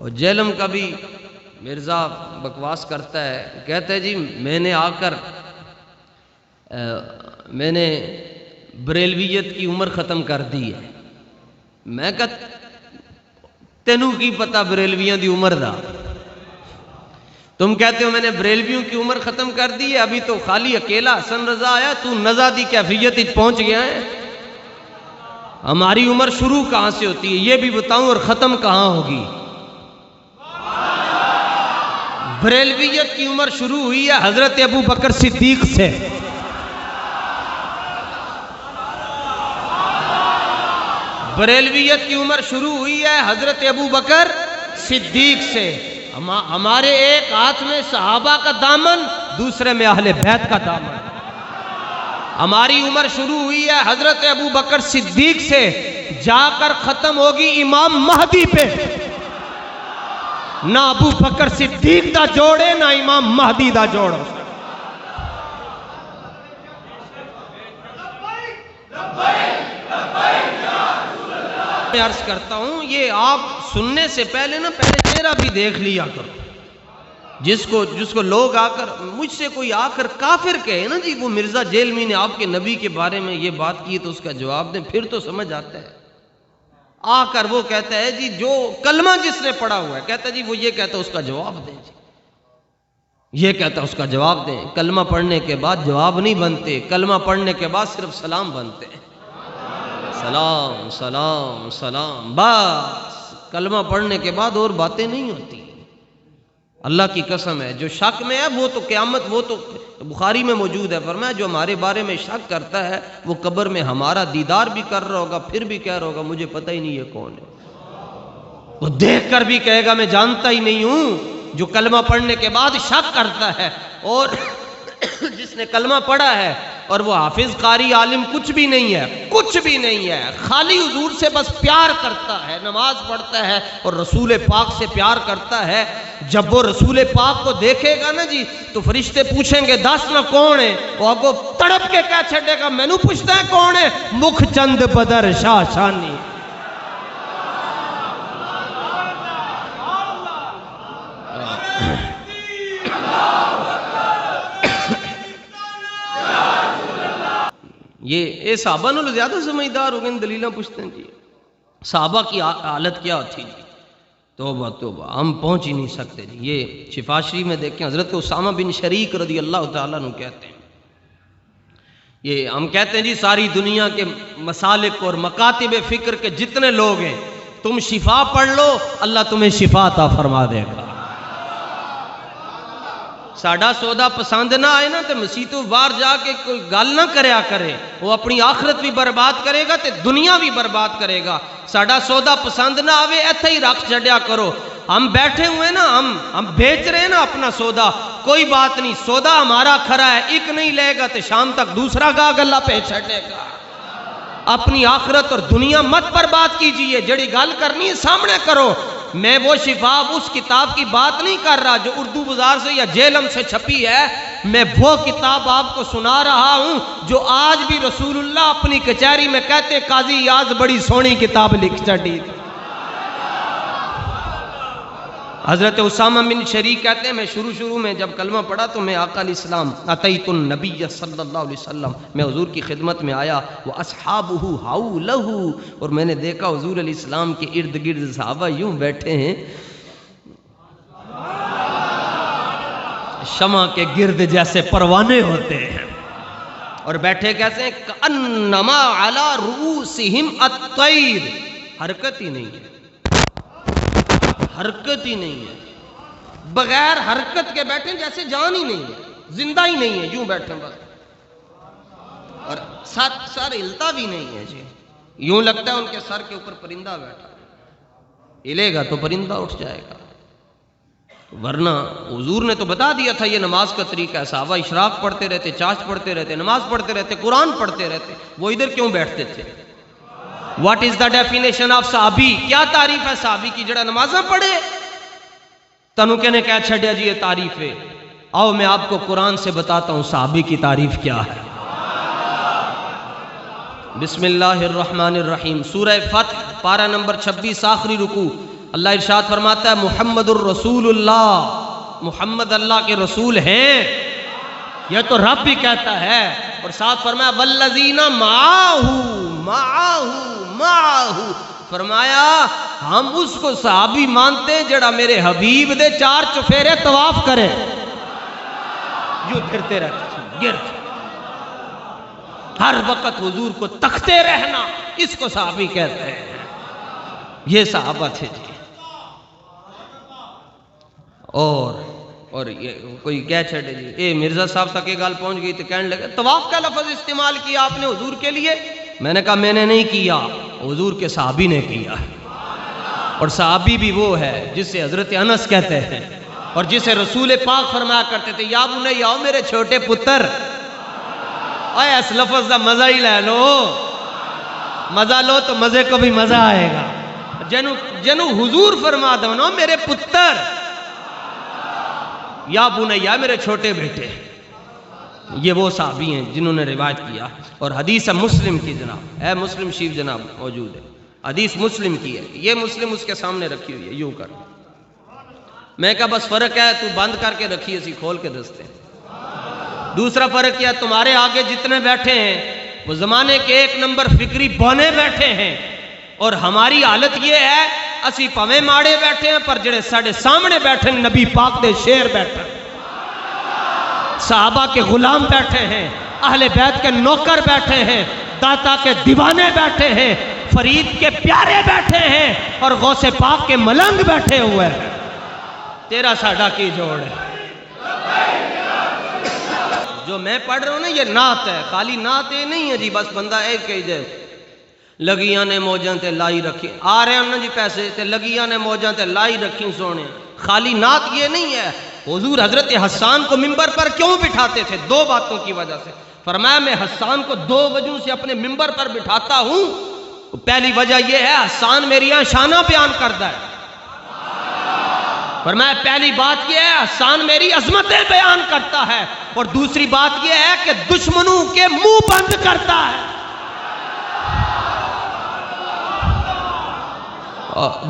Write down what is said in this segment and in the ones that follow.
اور جہلم کا بھی مرزا بکواس کرتا ہے، کہتا ہے جی میں نے آ کر میں نے بریلویت کی عمر ختم کر دی ہے۔ میں کہتا تینوں کی پتہ بریلویاں دی عمر دا؟ تم کہتے ہو میں نے بریلویوں کی عمر ختم کر دی ہے، ابھی تو خالی اکیلا حسن رضا آیا، تو نزا دی کیفیت پہنچ گیا ہے۔ ہماری عمر شروع کہاں سے ہوتی ہے یہ بھی بتاؤں، اور ختم کہاں ہوگی؟ بریلویت کی عمر شروع ہوئی ہے حضرت ابو بکر صدیق سے۔ بریلویت کی عمر شروع ہوئی ہے حضرت ابو بکر صدیق سے۔ ہمارے ایک ہاتھ میں صحابہ کا دامن، دوسرے میں اہل بیت کا دامن۔ ہماری عمر شروع ہوئی ہے حضرت ابو بکر صدیق سے، جا کر ختم ہوگی امام مہدی پہ۔ نہ ابو بکر صدیق دا جوڑے نہ امام مہدی دا جوڑو۔ میں عرض کرتا ہوں یہ آپ سننے سے پہلے نا پہلے چہرہ بھی دیکھ لیا کرو۔ جس کو لوگ آ کر مجھ سے کوئی آ کر کافر کہے نا جی وہ مرزا جیلمی نے آپ کے نبی کے بارے میں یہ بات کی تو اس کا جواب دیں، پھر تو سمجھ آتا ہے۔ آ کر وہ کہتا ہے جی جو کلمہ جس نے پڑھا ہوا ہے، کہتا ہے جی وہ یہ کہتا ہے اس کا جواب دیں جی، یہ کہتا ہے اس کا جواب دیں۔ کلمہ پڑھنے کے بعد جواب نہیں بنتے، کلمہ پڑھنے کے بعد صرف سلام بنتے ہیں۔ سلام سلام سلام، بس کلمہ پڑھنے کے بعد اور باتیں نہیں ہوتی۔ اللہ کی قسم ہے جو شک میں ہے وہ تو قیامت، وہ تو بخاری میں موجود ہے، فرمایا جو ہمارے بارے میں شک کرتا ہے وہ قبر میں ہمارا دیدار بھی کر رہا ہوگا، پھر بھی کہہ رہا ہوگا مجھے پتہ ہی نہیں یہ کون ہے۔ وہ دیکھ کر بھی کہے گا میں جانتا ہی نہیں ہوں۔ جو کلمہ پڑھنے کے بعد شک کرتا ہے، اور جس نے کلمہ پڑھا ہے اور وہ حافظ قاری عالم کچھ بھی نہیں ہے، کچھ بھی نہیں ہے، خالی حضور سے بس پیار کرتا ہے، نماز پڑھتا ہے اور رسول پاک سے پیار کرتا ہے، جب وہ رسول پاک کو دیکھے گا نا جی تو فرشتے پوچھیں گے دس نہ کون ہے، وہ آگو تڑپ کے کہہ چھڑے گا میں نو پوچھتا ہے کون ہے، مکھ چند بدر شاہ شانی۔ یہ صحابہ نے زیادہ سمجھدار ہو گئے، دلیلیں پوچھتے ہیں جی صحابہ کی حالت کیا تھی جی، توبہ توبہ ہم پہنچ ہی نہیں سکتے جی۔ یہ شفا شریف میں دیکھیں حضرت اسامہ بن شریک رضی اللہ تعالیٰ عنہ کہتے ہیں، یہ ہم کہتے ہیں جی ساری دنیا کے مسالک اور مکاتب فکر کے جتنے لوگ ہیں تم شفا پڑھ لو اللہ تمہیں شفا عطا فرما دے گا۔ ساڑھا سودا پسند نہ آئے نا تو مسیتوں باہر جا کے کوئی گل نہ کریا کرے، وہ اپنی آخرت بھی برباد کرے گا تے دنیا بھی برباد کرے گا۔ ساڑھا سودا پسند نہ آوے ایتھے ہی رکھ چھڈیا کرو۔ ہم بیٹھے ہوئے نا ہم بیچ رہے ہیں نا اپنا سودا، کوئی بات نہیں، سودا ہمارا کھرا ہے، ایک نہیں لے گا تے شام تک دوسرا گاہ گلہ پہ چھڈے گا۔ اپنی آخرت اور دنیا مت برباد کیجئے، جڑی گل کرنی ہے سامنے کرو۔ میں وہ شفا اس کتاب کی بات نہیں کر رہا جو اردو بازار سے یا جیلم سے چھپی ہے، میں وہ کتاب آپ کو سنا رہا ہوں جو آج بھی رسول اللہ اپنی کچہری میں کہتے قاضی یاز بڑی سونی کتاب لکھ چڑی۔ حضرت اسامہ بن شریک کہتے ہیں میں شروع میں جب کلمہ پڑھا تو میں آقا علیہ السلام اتیت النبی صلی اللہ علیہ وسلم، میں حضور کی خدمت میں آیا، وَأَصْحَابُهُ حَوْلَهُ، اور میں نے دیکھا حضور علیہ السلام کے ارد گرد صحابہ یوں بیٹھے ہیں شمع کے گرد جیسے پروانے ہوتے ہیں، اور بیٹھے کیسے ہیں کَأَنَّمَا عَلَى رُؤُوسِهِمْ الطَّيْرُ، حرکت ہی نہیں ہے، حرکت ہی نہیں ہے، بغیر حرکت کے بیٹھے جیسے جان ہی نہیں ہے، زندہ ہی نہیں ہے، یوں بیٹھے بس، اور سر ہلتا بھی نہیں ہے جی، یوں لگتا ہے ان کے سر کے اوپر پرندہ بیٹھا ہے، ہلے گا تو پرندہ اٹھ جائے گا، ورنہ حضور نے تو بتا دیا تھا یہ نماز کا طریقہ ہے۔ صحابہ اشراق پڑھتے رہتے، چاش پڑھتے رہتے، نماز پڑھتے رہتے، قرآن پڑھتے رہتے، وہ ادھر کیوں بیٹھتے تھے؟ What is the definition of صحابی؟ کیا تعریف ہے صحابی کی جڑا نمازہ پڑھے؟ تنو کہنے کہہ چھڑیا جی یہ تعریف ہے، آؤ میں آپ کو قرآن سے بتاتا ہوں صحابی کی تعریف کیا ہے۔ بسم اللہ الرحمن الرحیم، سورہ فتح پارہ نمبر 26 آخری رکوع، اللہ ارشاد فرماتا ہے محمد الرسول اللہ، محمد اللہ کے رسول ہیں، یہ تو رب بھی کہتا ہے، اور ساتھ فرمایا والذین معاہو، فرمایا ہم اس کو صحابی مانتے ہیں جڑا میرے حبیب دے 4 چفیرے طواف کرے، یوں پھرتے رہتے گرد، ہر وقت حضور کو تکتے رہنا، اس کو صحابی کہتے ہیں۔ یہ صحابہ تھے جی۔ اور یہ کوئی کہہ چھڑے جی اے مرزا صاحب تک یہ گال پہنچ گئی تو کہنے لگے طواف کا لفظ استعمال کیا آپ نے حضور کے لیے؟ میں نے کہا میں نے نہیں کیا، حضور کے صحابی نے کیا، اور صحابی بھی وہ ہے جسے حضرت انس کہتے ہیں، اور جسے رسول پاک فرمایا کرتے تھے یا بنی آؤ میرے چھوٹے پتر، اے اس لفظ دا مزہ ہی لے لو، مزہ لو تو مزے کو بھی مزہ آئے گا۔ جنو حضور فرما دو نا میرے پتر، یا بنیا میرے چھوٹے بیٹے، یہ وہ صحابی ہیں جنہوں نے روایت کیا۔ اور حدیث مسلم کی جناب، اے مسلم شریف جناب موجود ہے، حدیث مسلم کی ہے، یہ مسلم اس کے سامنے رکھی ہوئی ہے، یوں کر، میں کہا بس فرق ہے تو بند کر کے رکھی، اسی کھول کے دستے۔ دوسرا فرق کیا، تمہارے آگے جتنے بیٹھے ہیں وہ زمانے کے 1 نمبر فکری بونے بیٹھے ہیں، اور ہماری حالت یہ ہے اسی پویں ماڑے بیٹھے ہیں پر جڑے ساڑھے سامنے بیٹھے ہیں نبی پاک دے شیر بیٹھے ہیں، صحابہ کے غلام بیٹھے ہیں، اہل بیت کے نوکر بیٹھے ہیں، داتا کے دیوانے بیٹھے ہیں، فرید کے پیارے بیٹھے ہیں، اور غوث پاک کے ملنگ بیٹھے ہوئے ہیں۔ تیرا ساڑھا کی جوڑ ہے۔ جو میں پڑھ رہا ہوں نا یہ نعت ہے، خالی نعت یہ نہیں ہے جی بس بندہ ایک کہی جائے لگیاں نے موجاں تے لائی رکھی، آ رہے ہیں نا جی پیسے تے لگیاں نے موجاں تے لائی رکھی سونے، خالی نعت یہ نہیں ہے۔ حضور حضرت حسان کو ممبر پر کیوں بٹھاتے تھے؟ 2 باتوں کی وجہ سے، فرمایا میں حسان کو 2 وجہوں سے اپنے ممبر پر بٹھاتا ہوں، پہلی وجہ یہ ہے حسان میری یہاں شانہ بیان کرتا ہے، فرمایا پہلی بات یہ ہے حسان میری عظمتیں بیان کرتا ہے، اور دوسری بات یہ ہے کہ دشمنوں کے منہ بند کرتا ہے۔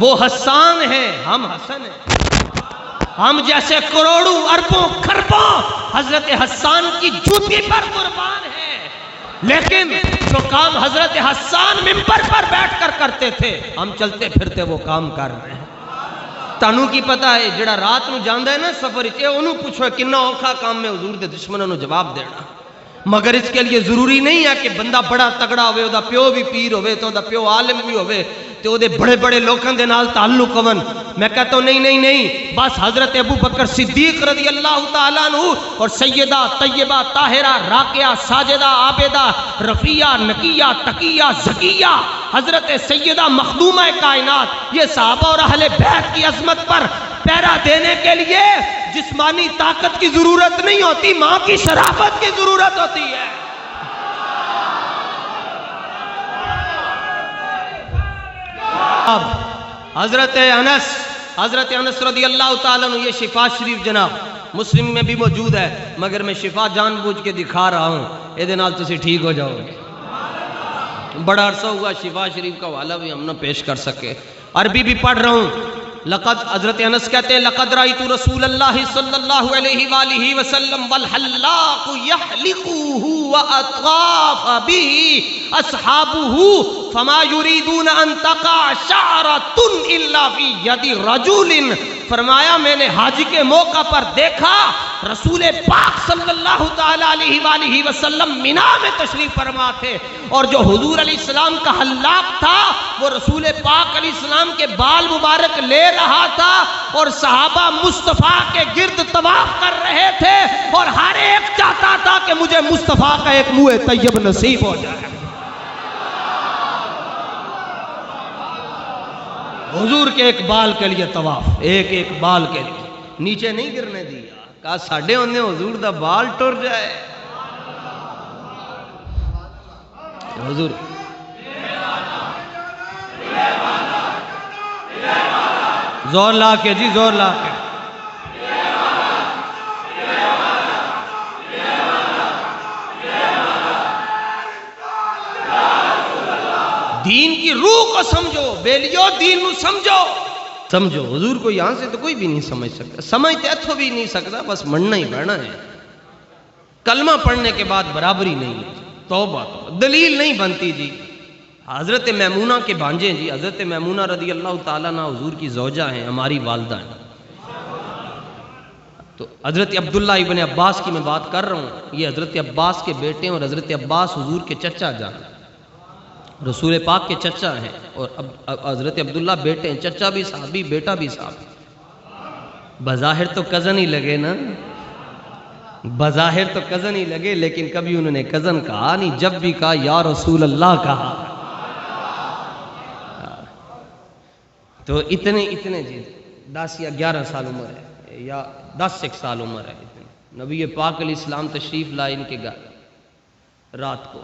وہ حسان ہیں، ہم حسن ہیں، ہم جیسے کروڑوں اربوں خربوں حضرت حسان کی جوتی پر قربان ہیں، لیکن جو کام حضرت حسان ممبر پر بیٹھ کر کرتے تھے ہم چلتے پھرتے وہ کام کر رہے ہیں۔ تانوں کی پتہ ہے جڑا رات نو جاندا ہے نا سفر وچ، انہوں پوچھو کنا اوکھا کام میں حضور دے دشمنوں نو جواب دینا، مگر اس کے لیے ضروری نہیں ہے کہ بندہ بڑا تگڑا ہوئے، دا پیو بھی پیر ہوئے، تو دا پیو عالم بھی ہوئے، تو دے بڑے بڑے لوکاں دے نال تعلق ہون۔ میں کہتا ہوں نہیں، بس حضرت ابو بکر صدیق رضی اللہ تعالیٰ عنہ اور سیدہ طیبہ طاہرہ راقیہ ساجدہ عابدہ رفیہ نقیہ تقیہ زکیہ حضرت سیدہ مخدومہ کائنات، یہ صحابہ اور اہل بیت کی عظمت پر پیرا دینے کے لیے جسمانی طاقت کی ضرورت نہیں ہوتی، ماں کی شرافت کی ضرورت ہوتی ہے۔ اب حضرت انس رضی اللہ تعالیٰ عنہ، یہ شفا شریف جناب مسلم میں بھی موجود ہے، مگر میں شفا جان بوجھ کے دکھا رہا ہوں، یہ دے نال تسی ٹھیک ہو جاؤ گے۔ بڑا عرصہ ہوا شفا شریف کا حوالہ بھی ہم نہ پیش کر سکے، عربی بھی پڑھ رہا ہوں۔ حضرت انس کہتے ہیں لقد رأیت رسول اللہ صلی اللہ علیہ وآلہ وسلم والحلاق یحلقوہ واطاف به اصحابہ فما یریدون ان تقع شعرۃ الا فی ید رجل، فرمایا میں نے حج کے موقع پر دیکھا رسول پاک صلی اللہ تعالی علیہ وآلہ وسلم مینا میں تشریف فرما تھے، اور جو حضور علیہ السلام کا حلاق تھا وہ رسول پاک علیہ السلام کے بال مبارک لے رہا تھا، اور صحابہ مصطفیٰ کے گرد طواف کر رہے تھے، اور ہر ایک چاہتا تھا کہ مجھے مصطفیٰ کا ایک منہ طیب نصیب ہو جائے۔ حضور کے ایک بال کے لیے طواف، ایک بال کے لیے نیچے نہیں گرنے دیا، کہا ساڑھے ہونے حضور دا بال ٹر جائے۔ حضور زور لا کے جی، زور لا کے دین کی روح کو سمجھو، بیلیو دین نو سمجھو، سمجھو حضور کو یہاں سے تو کوئی بھی نہیں سمجھ سکتا، سمجھتے اتھو بھی نہیں سکتا، بس مننا ہی پڑنا ہے۔ کلمہ پڑھنے کے بعد برابری نہیں ہے، توبہ دلیل نہیں بنتی جی۔ حضرت میمونہ کے بھانجے جی، حضرت میمونہ رضی اللہ تعالیٰ عنہ حضور کی زوجہ ہیں، ہماری والدہ ہیں۔ تو حضرت عبداللہ ابن عباس کی میں بات کر رہا ہوں، یہ حضرت عباس کے بیٹے ہیں، اور حضرت عباس حضور کے چچا جان، رسول پاک کے چچا ہیں، اور حضرت عبداللہ بیٹے ہیں، چچا بھی صحابی، بیٹا بھی صحابی۔ بظاہر تو کزن ہی لگے نا، بظاہر تو کزن ہی لگے، لیکن کبھی انہوں نے کزن کہا نہیں، جب بھی کہا یا رسول اللہ کہا۔ تو اتنے جی 10 یا 11 سال عمر ہے، یا 10 ایک سال عمر ہے، نبی پاک علیہ السلام تشریف لائے ان کے گھر رات کو،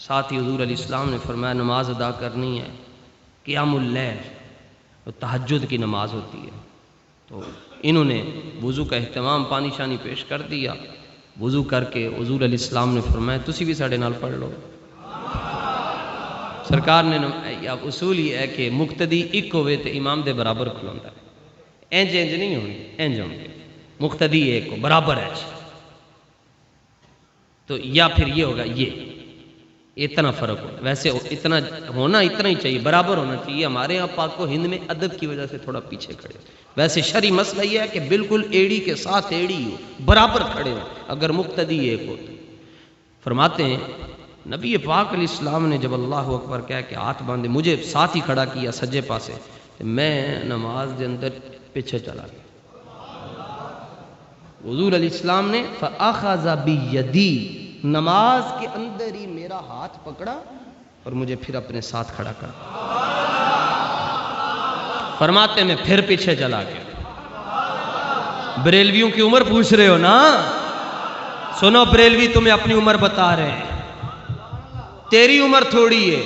ساتھ ہی حضور علیہ السلام نے فرمایا نماز ادا کرنی ہے، قیام اللیل، تہجد کی نماز ہوتی ہے۔ تو انہوں نے وضو کا اہتمام، پانی شانی پیش کر دیا، وضو کر کے حضور علیہ السلام نے فرمایا تسی بھی ساڑھے نال پڑھ لو۔ سرکار نے اصول یہ ہے کہ مقتدی ایک ہوئے تو امام دے برابر کھلوندا ہے، انج نہیں ہونی، انج ہوں گے، مقتدی ایک ہو برابر ہے۔ تو یا پھر یہ ہوگا، یہ اتنا فرق ہونا، ویسے اتنا ہونا اتنا ہی چاہیے، برابر ہونا چاہیے۔ ہمارے یہاں پاک و ہند میں ادب کی وجہ سے تھوڑا پیچھے کھڑے، ویسے شرعی مسئلہ یہ ہے کہ بالکل ایڑی کے ساتھ ایڑی ہو، برابر کھڑے ہو اگر مقتدی ایک ہو۔ فرماتے ہیں نبی پاک علیہ السلام نے جب اللہ اکبر کہا کہ ہاتھ باندھے، مجھے ساتھ ہی کھڑا کیا سجے پاسے، میں نماز کے اندر پیچھے چلا گیا۔ حضور علیہ السلام نے فَأَخَذَ بِيَدِي، نماز کے اندر ہی میرا ہاتھ پکڑا اور مجھے پھر اپنے ساتھ کھڑا کر، فرماتے میں پھر پیچھے چلا گیا۔ بریلویوں کی عمر پوچھ رہے ہو نا، سنو بریلوی تمہیں اپنی عمر بتا رہے ہیں، تیری عمر تھوڑی ہے،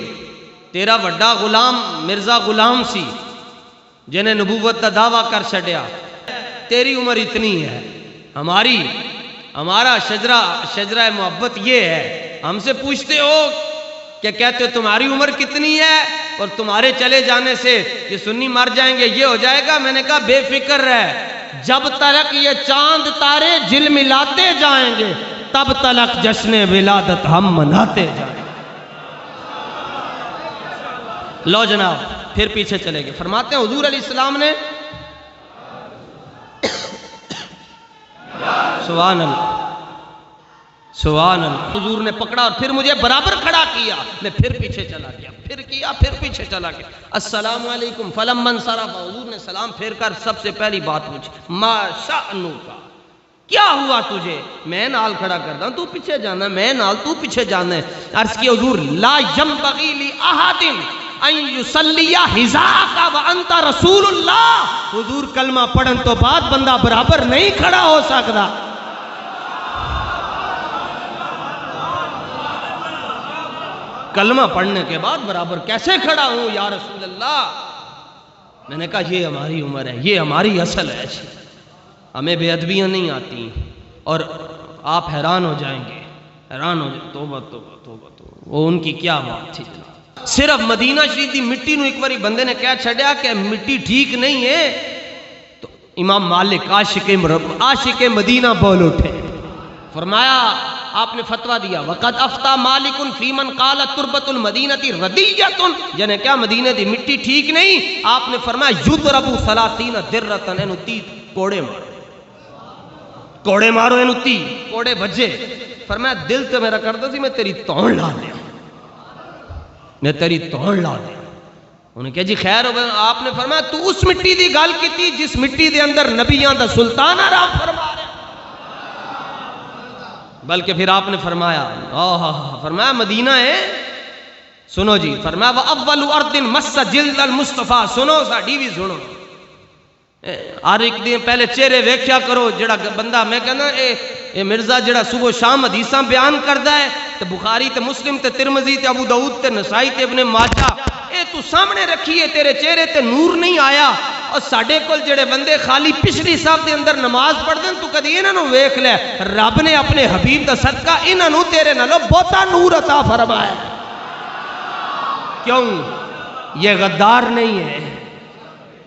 تیرا وڈا غلام مرزا غلام سی جنہیں نبوت کا دعویٰ کر چھڑیا، تیری عمر اتنی ہے۔ ہمارا شجرہ محبت یہ ہے، ہم سے پوچھتے ہو کہ کہتے ہو تمہاری عمر کتنی ہے اور تمہارے چلے جانے سے یہ سنی مر جائیں گے، یہ ہو جائے گا۔ میں نے کہا بے فکر رہ، جب تلک یہ چاند تارے جل ملاتے جائیں گے تب تلک جشن ولادت ہم مناتے جائیں گے۔ لو جناب پھر پیچھے چلے گئے۔ فرماتے ہیں حضور علیہ السلام نے سبحان اللہ سبحان اللہ، حضور نے پکڑا اور پھر مجھے برابر کھڑا کیا، میں پھر پیچھے چلا گیا، پھر کیا، پھر پیچھے چلا گیا۔ السلام علیکم فلما انصرف، حضور نے سلام پھیر کر سب سے پہلی بات پوچھی ما شأنک، کیا ہوا تجھے؟ میں نال کھڑا کرتا ہوں، تو پیچھے جانا ہے، میں نال تو پیچھے جانا ہے۔ عرض کی حضور لا ينبغي لأحد ان یصلی حذاک وانت رسول اللہ، حضور کلمہ پڑھن تو بعد بندہ برابر نہیں کھڑا ہو سکتا۔ کلمہ پڑھنے کے بعد برابر کیسے کھڑا ہوں یا رسول اللہ؟ میں نے کہا یہ ہماری عمر ہے، یہ ہماری اصل ہے، ہمیں بے ادبیاں نہیں آتی، اور آپ حیران ہو جائیں گے، حیران ہو جائیں۔ توبہ توبہ توبہ توبہ، وہ ان کی کیا بات تھی جناب۔ صرف مدینہ شریف دی مٹی نو ایک باری بندے نے کہہ چھڑیا کہ مٹی ٹھیک نہیں ہے، تو امام مالک عاشق مدینہ بول اٹھے، فرمایا آپ نے فتویٰ دیا وقد افتا مالک فی من قال تربت المدینہ ردیۃ، جنہیں کیا مدینہ دی مٹی ٹھیک نہیں، آپ نے فرمایا یضرب 30 درۃ، اینو 30 کوڑے مارو، کوڑے مارو، اینو 30 کوڑے بجے۔ فرمایا دل تو میرا کرتا سی میں تیری توڑ لا دیا، میں تیری توڑ لا دیا۔ انہیں کہا جی خیر ہو گیا۔ آپ نے فرمایا تو اس مٹی دی گل کی تھی جس مٹی دے اندر نبیاں دا سلطان آرام فرما رہے، بلکہ پھر آپ نے فرمایا مدینہ ہے، سنو جی، فرمایا وَأَوَّلُ أَرْضٍ مَسَّ جِلْدَ الْمُصْطَفَىٰ، سنو ساڑھی بھی سنو، ہر ایک دن پہلے چہرے ویکھیا کرو۔ جڑا بندہ میں کہنا اے مرزا جڑا صبح شام حدیثاں بیان کردا ہے تے بخاری تے مسلم تے ترمذی تے ابو داؤد تے نسائی تے ابن ماجہ، اے تو سامنے رکھیے، تیرے چہرے تے نور نہیں آیا۔ اور ساڈے کول جڑے بندے خالی پچھلی صف دے اندر نماز پڑھ دین، تو کدی انہاں نوں ویکھ لے، رب نے اپنے حبیب دا صدقہ انہاں نوں تیرے نالوں بہتا نور عطا فرمایا۔ کیوں؟ یہ غدار نہیں ہے،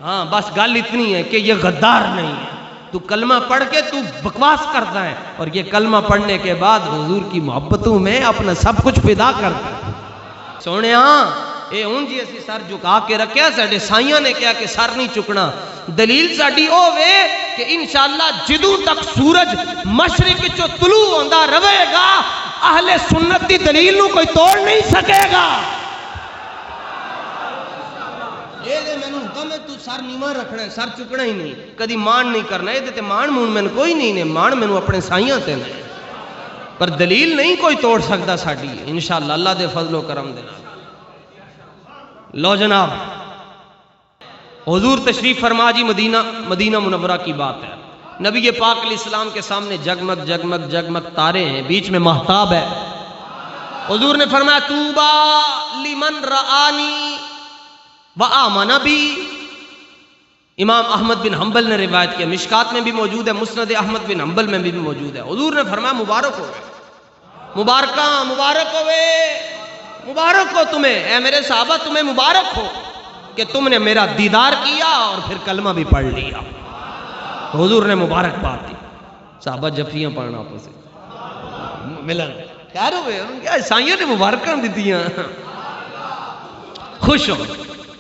ہاں بس گل اتنی ہے کہ یہ غدار نہیں ہے. تو کلمہ پڑھ کے تو بکواس کرتا ہے اور یہ کلمہ پڑھنے کے بعد حضور کی محبتوں میں اپنا سب کچھ فدا کرتا ہے. سونے ہاں اے ہوں جی اسی سر جھکا کے رکھیا. ساڈے سائیاں نے کہا کہ سر نہیں چکنا. دلیل ساڈی او وے کہ انشاءاللہ جدوں تک سورج مشرق چو طلوع ہوندا رہے گا اہل سنت دی دلیل نو کوئی توڑ نہیں سکے گا. یہ دے میں نے حکم ہے تو سر نیواں رکھنا ہے, سر چکنا ہی نہیں, کدی مان نہیں کرنا. یہ تے مان مون میں کوئی نہیں نے, مان میں اپنے سائیاں تے نے, پر دلیل نہیں کوئی توڑ سکتا ساڈی انشاءاللہ اللہ دے فضل و کرم دے نال. لو جناب حضور تشریف فرما جی مدینہ منورہ کی بات ہے. نبی پاک علیہ السلام کے سامنے جگمگ جگمگ جگمگ تارے ہیں, بیچ میں مہتاب ہے. حضور نے فرمایا طوبا لمن رآنی وآمن بی. امام احمد بن حنبل نے روایت کیا, مشکات میں بھی موجود ہے, مسند احمد بن حنبل میں بھی موجود ہے. حضور نے فرمایا مبارک ہوئے, مبارک ہوئے, مبارک ہو تمہیں اے میرے صحابہ, تمہیں مبارک ہو کہ تم نے میرا دیدار کیا اور پھر کلمہ بھی پڑھ لیا. تو حضور نے مبارک بات دی. صحابہ جفیاں پڑھنا آپس سے ملن خیر ہوئے, کیا عیسائیوں نے مبارکاں دیتیاں, خوش ہو.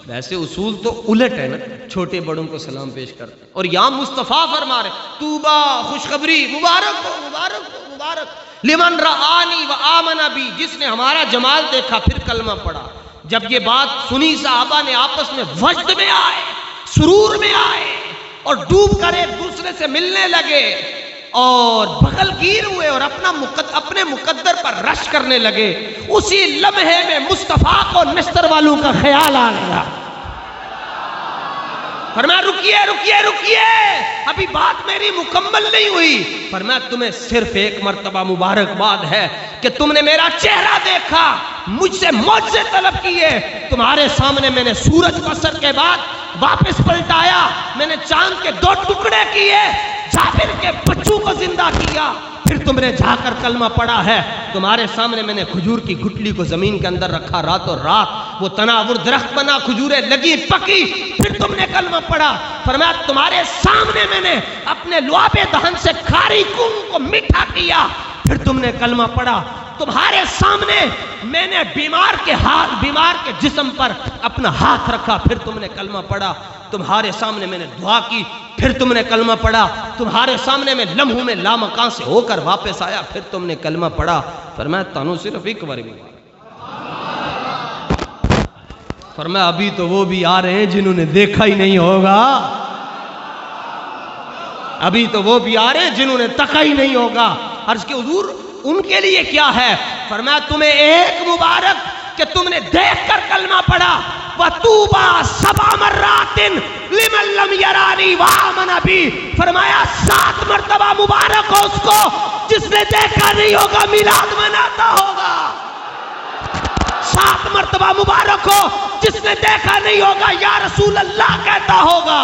ویسے اصول تو الٹ ہے نا, چھوٹے بڑوں کو سلام پیش کرتے ہیں, اور یہاں مصطفیٰ فرما رہے طوبا خوشخبری, مبارک ہو مبارک ہو مبارک لمن رآنی وآمن بی, جس نے ہمارا جمال دیکھا پھر کلمہ پڑھا. جب یہ بات سنی صحابہ نے آپس میں وجد میں آئے, سرور میں آئے اور ڈوب کر ایک دوسرے سے ملنے لگے اور بغل گیر ہوئے اور اپنے مقدر پر رش کرنے لگے. اسی لمحے میں مصطفیٰ کو نشتر والوں کا خیال آ گیا. فرمایا رکیے ابھی بات میری مکمل نہیں ہوئی. فرمایا تمہیں صرف ایک مرتبہ مبارکباد ہے کہ تم نے میرا چہرہ دیکھا, مجھ سے معجزے طلب کیے. تمہارے سامنے میں نے سورج کو اثر کے بعد واپس پلٹایا, میں نے چاند کے 2 ٹکڑے کیے, جابر کے بچوں کو زندہ کیا, پھر تم نے جا کر کلمہ پڑھا ہے. تمہارے سامنے میں نے کھجور کی گٹلی کو زمین کے اندر رکھا, راتوں رات وہ تناور درخت بنا, کھجوریں لگی پکی, پھر تم نے کلمہ پڑھا. فرمایا تمہارے سامنے میں نے اپنے لعاب دہن سے کھاری خون کو میٹھا کیا, پھر تم نے کلمہ پڑھا. تمہارے سامنے میں نے بیمار کے جسم پر اپنا ہاتھ رکھا, پھر تم نے کلمہ پڑھا. تمہارے سامنے میں نے دعا کی, پھر تم نے کلمہ پڑھا. تمہارے سامنے میں لمحوں میں لامکان سے ہو کر واپس آیا, پھر تم نے کلمہ پڑھا. فرمایا تانوں صرف ایک بار بھی. فرمایا ابھی تو وہ بھی آ رہے ہیں جنہوں نے دیکھا ہی نہیں ہوگا, ابھی تو وہ بھی آ رہے ہیں جنہوں نے تکا ہی نہیں ہوگا. عرض کہ حضور ان کے لیے کیا ہے؟ فرمایا تمہیں ایک مبارک کہ تم نے دیکھ کر کلمہ پڑھا. وَطُوبَى 7 مرات لمن لم يرانی وآمن بی. فرمایا 7 مرتبہ مبارک ہو اس کو جس نے دیکھا نہیں ہوگا میلاد مناتا ہوگا. 7 مرتبہ مبارک ہو جس نے دیکھا نہیں ہوگا یا رسول اللہ کہتا ہوگا.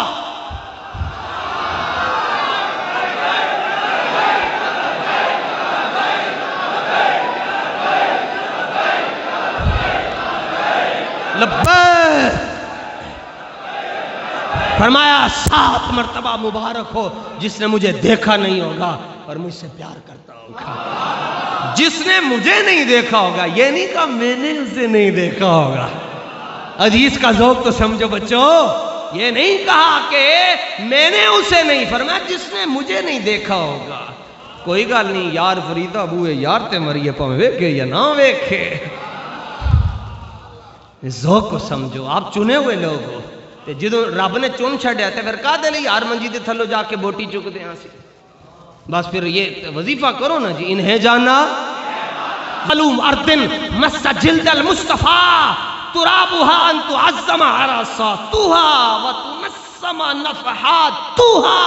لبیک. فرمایا 7 مرتبہ مبارک ہو جس نے مجھے دیکھا نہیں ہوگا اور مجھ سے پیار کرتا ہوگا. جس نے مجھے نہیں دیکھا ہوگا, یہ نہیں کہا میں نے اسے نہیں دیکھا ہوگا. حدیث کا ذوق تو سمجھو بچوں, یہ نہیں کہا کہ میں نے اسے نہیں, فرمایا جس نے مجھے نہیں دیکھا ہوگا. کوئی گل نہیں یار فریدہ بوئے یار تے مریے پاویں ویکھے یا نہ ویکھے, ذوق کو سمجھو. آپ چنے ہوئے لوگ ہو, تے جدوں رب نے چن چھڈیا تے پھر کہہ دے لئی یار منجی دے تھلو جا کے بوٹی چک دے سی. بس پھر یہ وظیفہ کرو نا جی. انہیں جانا معلوم اردن مس جلد المصطفیٰ ترابها ان تعظم عرصاتها وتنسم نفحاتها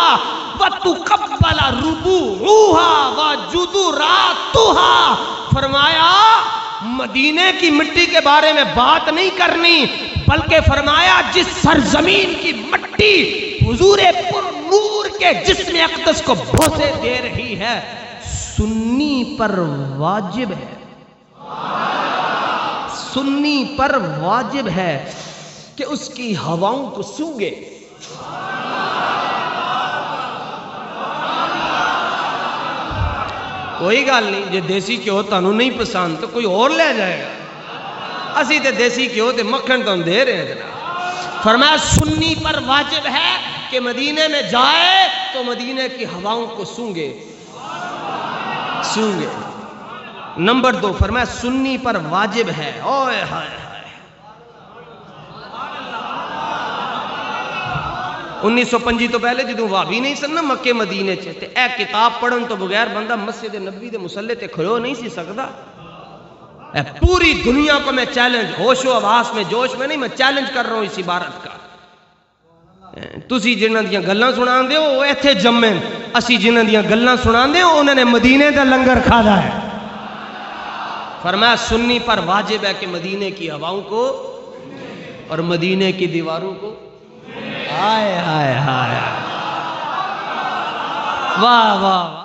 وتقبل ربوعها وجدراتها. فرمایا مدینے کی مٹی کے بارے میں بات نہیں کرنی, بلکہ فرمایا جس سرزمین کی مٹی حضور پر نور کے جسم اقدس کو بوسے دے رہی ہے, سنی پر واجب ہے, سنی پر واجب ہے کہ اس کی ہواؤں کو سونگے, کوئی گل نہیں، جے دیسی گھیو تانوں نہیں پسند تو کوئی اور لے جائے گا، اسی تے دیسی گھیو تے مکھن تو دے رہے ہیں جناب۔ فرمایا سنی پر واجب ہے کہ مدینے میں جائے تو مدینے کی ہواؤں کو سونگے۔ نمبر 2 فرمایا سنی پر واجب ہے، اوئے ہائے ہائے 1905 تو پہلے جدوں وہابی نہیں سن نا مکے مدینے چ تے اے کتاب پڑھن تو بغیر بندہ مسجد نبوی دے مصلی تے کھڑو نہیں سی سکدا۔ اے پوری دنیا کو میں چیلنج، ہوش و حواس میں جوش میں نہیں، میں چیلنج کر رہا ہوں اس عبارت کا۔ تسی جنہاں دیاں گلاں سناندے ہو وہ ایتھے جمے، اسی جنہاں دیاں گلاں سناندے ہو انہوں نے مدینے دا لنگر کھادا ہے۔ فرمایا سنی پر واجب ہے کہ مدینے کی ہواؤں کو اور مدینے کی دیواروں کو، ہائے ہائے ہائے، واہ واہ۔